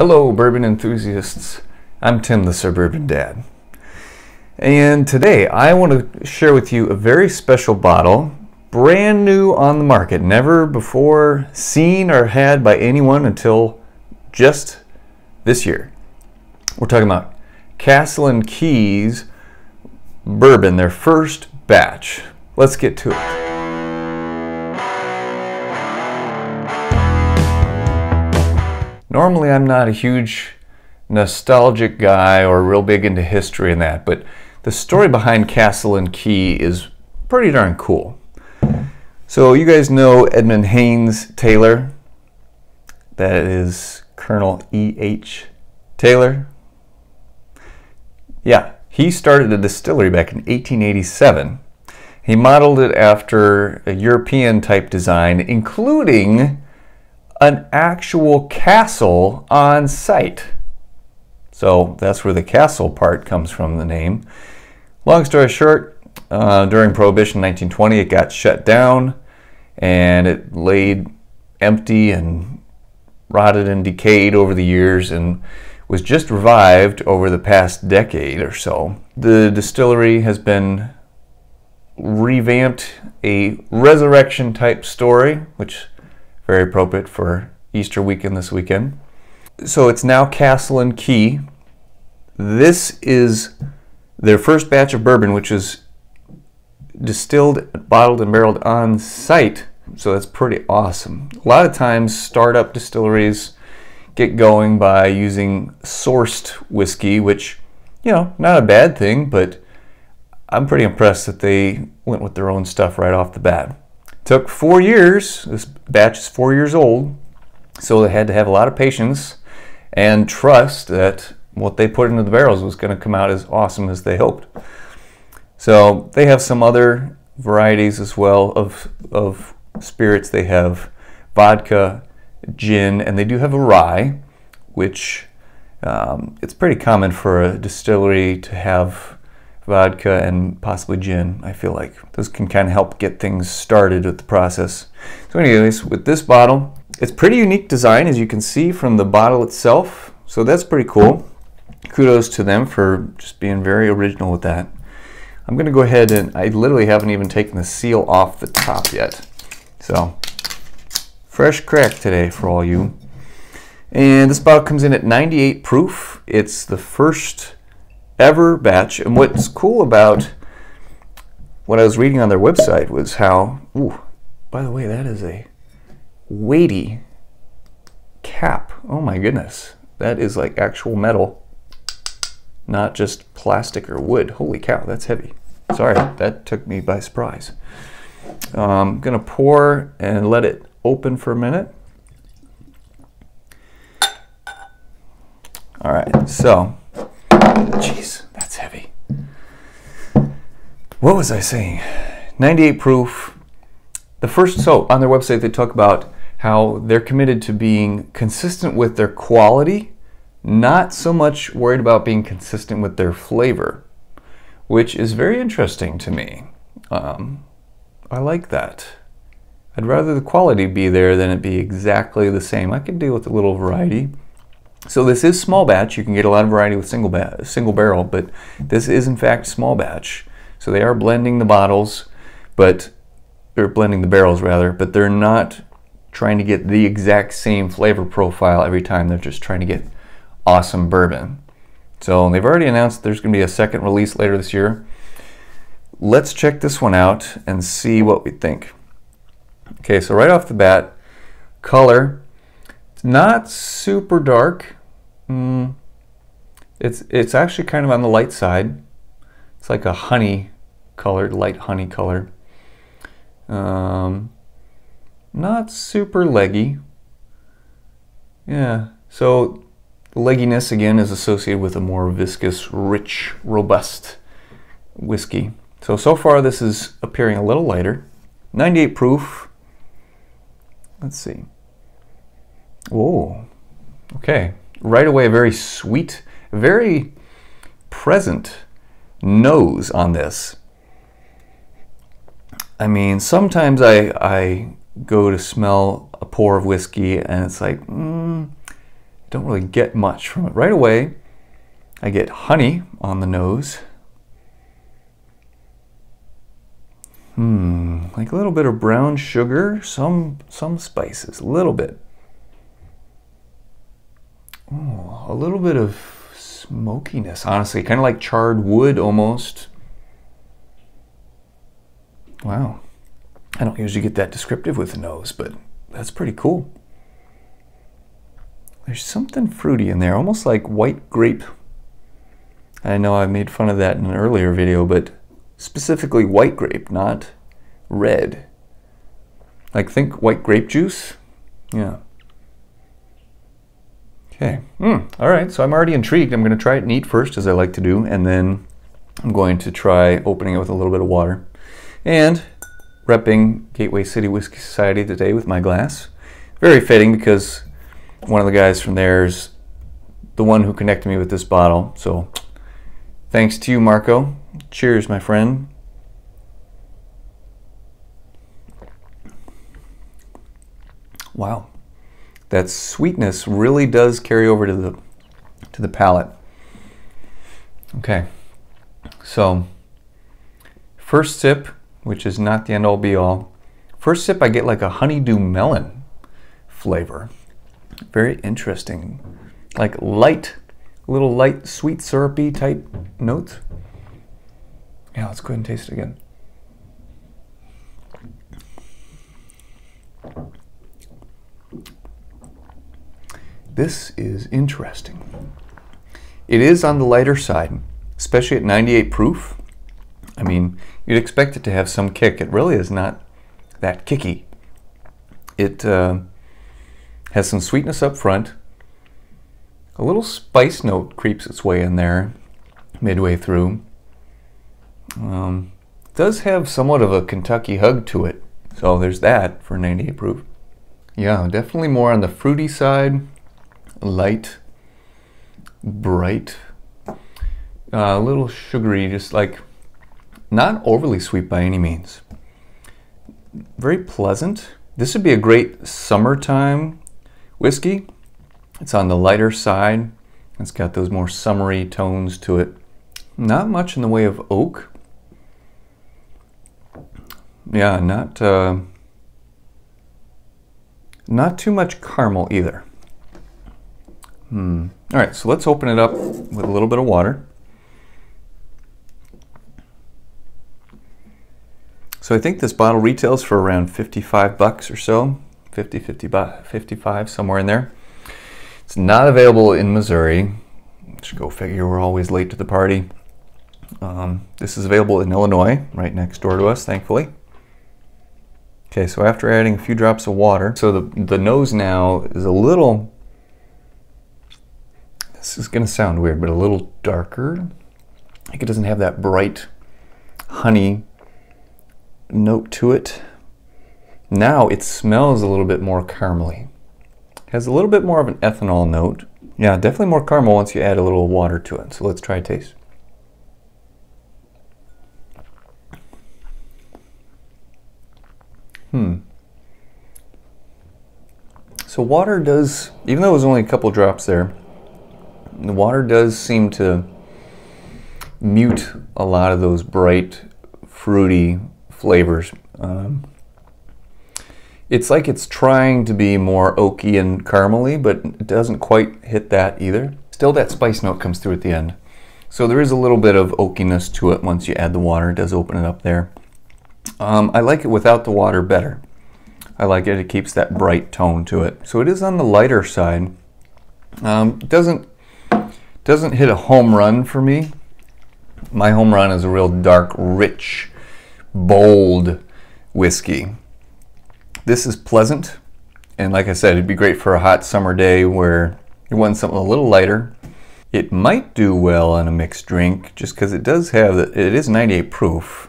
Hello, bourbon enthusiasts. I'm Tim, the Suburban Dad. And today I want to share with you a very special bottle, brand new on the market, never before seen or had by anyone until just this year. We're talking about Castle & Key's bourbon, their first batch. Let's get to it. Normally, I'm not a huge nostalgic guy or real big into history and that, but the story behind Castle & Key is pretty darn cool. So you guys know Edmund Haynes Taylor. That is Colonel E.H. Taylor. Yeah, he started a distillery back in 1887. He modeled it after a European type design, including an actual castle on site. So that's where the castle part comes from, the name. Long story short, during Prohibition in 1920, it got shut down and it laid empty and rotted and decayed over the years and was just revived over the past decade or so. The distillery has been revamped, a resurrection type story, which very appropriate for Easter weekend this weekend. So it's now Castle & Key. This is their first batch of bourbon, which is distilled, bottled, and barreled on site. So that's pretty awesome. A lot of times startup distilleries get going by using sourced whiskey, which, you know, not a bad thing, but I'm pretty impressed that they went with their own stuff right off the bat. Took 4 years. This batch is 4 years old, so they had to have a lot of patience and trust that what they put into the barrels was going to come out as awesome as they hoped. So they have some other varieties as well of spirits. They have vodka, gin, and they do have a rye, which it's pretty common for a distillery to have vodka and possibly gin. I feel like those can kind of help get things started with the process. So anyways, with this bottle, it's pretty unique design, as you can see from the bottle itself. So that's pretty cool. Kudos to them for just being very original with that. I'm going to go ahead and I literally haven't even taken the seal off the top yet. So fresh crack today for all you. And this bottle comes in at 98 proof. It's the first ever batch, and what's cool about what I was reading on their website was how, ooh, by the way, that is a Weighty Cap. Oh my goodness, that is like actual metal, not just plastic or wood. Holy cow, that's heavy. Sorry, that took me by surprise. I'm gonna pour and let it open for a minute. All right, so jeez, that's heavy. What was I saying? 98 proof. So on their website they talk about how they're committed to being consistent with their quality, not so much worried about being consistent with their flavor, which is very interesting to me. I like that. I'd rather the quality be there than it be exactly the same. I could deal with a little variety. So this is small batch. You can get a lot of variety with single barrel, but this is in fact small batch. So they are blending the bottles, or blending the barrels rather, but they're not trying to get the exact same flavor profile every time. They're just trying to get awesome bourbon. So they've already announced there's going to be a second release later this year. Let's check this one out and see what we think. Okay, so right off the bat, color. Not super dark. It's actually kind of on the light side. It's like a honey colored, light honey color. Not super leggy. Yeah, so the legginess again is associated with a more viscous, rich, robust whiskey. So far this is appearing a little lighter. 98 proof. Let's see. Oh, okay. Right away, a very sweet, very present nose on this. I mean, sometimes I go to smell a pour of whiskey and it's like, don't really get much from it. Right away, I get honey on the nose. Like a little bit of brown sugar, some spices, a little bit. Oh, a little bit of smokiness, honestly, kind of like charred wood almost. Wow. I don't usually get that descriptive with the nose, but that's pretty cool. There's something fruity in there, almost like white grape. I know I made fun of that in an earlier video, but specifically white grape, not red. Like, think white grape juice. Yeah. Okay. All right, so I'm already intrigued. I'm going to try it neat first, as I like to do, and then I'm going to try opening it with a little bit of water. And repping Gateway City Whiskey Society today with my glass. Very fitting, because one of the guys from there is the one who connected me with this bottle. So thanks to you, Marco. Cheers, my friend. Wow, that sweetness really does carry over to the palate. Okay, so first sip, which is not the end all be all. First sip, I get like a honeydew melon flavor. Very interesting, like light, little light, sweet, syrupy type notes. Yeah, let's go ahead and taste it again. This is interesting. It is on the lighter side, especially at 98 proof. I mean, you'd expect it to have some kick. It really is not that kicky. It has some sweetness up front. A little spice note creeps its way in there midway through. It does have somewhat of a Kentucky hug to it. So there's that for 98 proof. Yeah, definitely more on the fruity side. Light, bright, a little sugary, just like not overly sweet by any means. Very pleasant. This would be a great summertime whiskey. It's on the lighter side. It's got those more summery tones to it. Not much in the way of oak. Yeah, not too much caramel either. All right, so let's open it up with a little bit of water. So I think this bottle retails for around 55 bucks or so, 55, somewhere in there. It's not available in Missouri. Just go figure, we're always late to the party. This is available in Illinois, right next door to us, thankfully. Okay, so after adding a few drops of water, so the nose now is a little, this is going to sound weird, but a little darker. Like it doesn't have that bright honey note to it. Now it smells a little bit more caramely. Has a little bit more of an ethanol note. Yeah, definitely more caramel once you add a little water to it. So let's try a taste. So water does, even though it was only a couple drops there, the water does seem to mute a lot of those bright, fruity flavors. It's like it's trying to be more oaky and caramely, but it doesn't quite hit that either. Still, that spice note comes through at the end. So there is a little bit of oakiness to it once you add the water. It does open it up there. I like it without the water better. I like it. It keeps that bright tone to it. So it is on the lighter side. It doesn't hit a home run for me. My home run is a real dark, rich, bold whiskey. This is pleasant, and like I said, it'd be great for a hot summer day where you want something a little lighter. It might do well on a mixed drink just because it does have, it is 98 proof,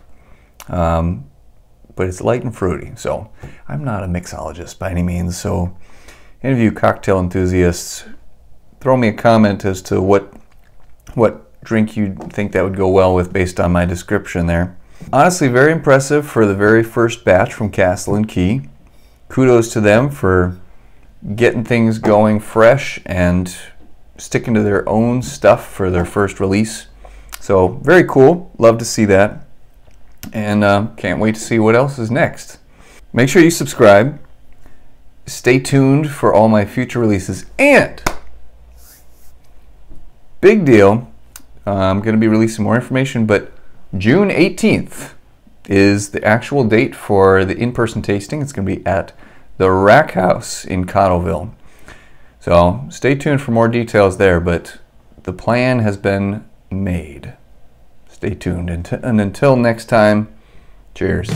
but it's light and fruity. So I'm not a mixologist by any means, so any of you cocktail enthusiasts, throw me a comment as to what drink you think that would go well with based on my description there. Honestly, very impressive for the very first batch from Castle and Key. Kudos to them for getting things going fresh and sticking to their own stuff for their first release. So very cool. Love to see that. And can't wait to see what else is next. Make sure you subscribe. Stay tuned for all my future releases. And big deal, I'm going to be releasing more information, but June 18th is the actual date for the in-person tasting. It's going to be at the Rack House in Cottleville. So stay tuned for more details there, but the plan has been made. Stay tuned. And until next time, cheers.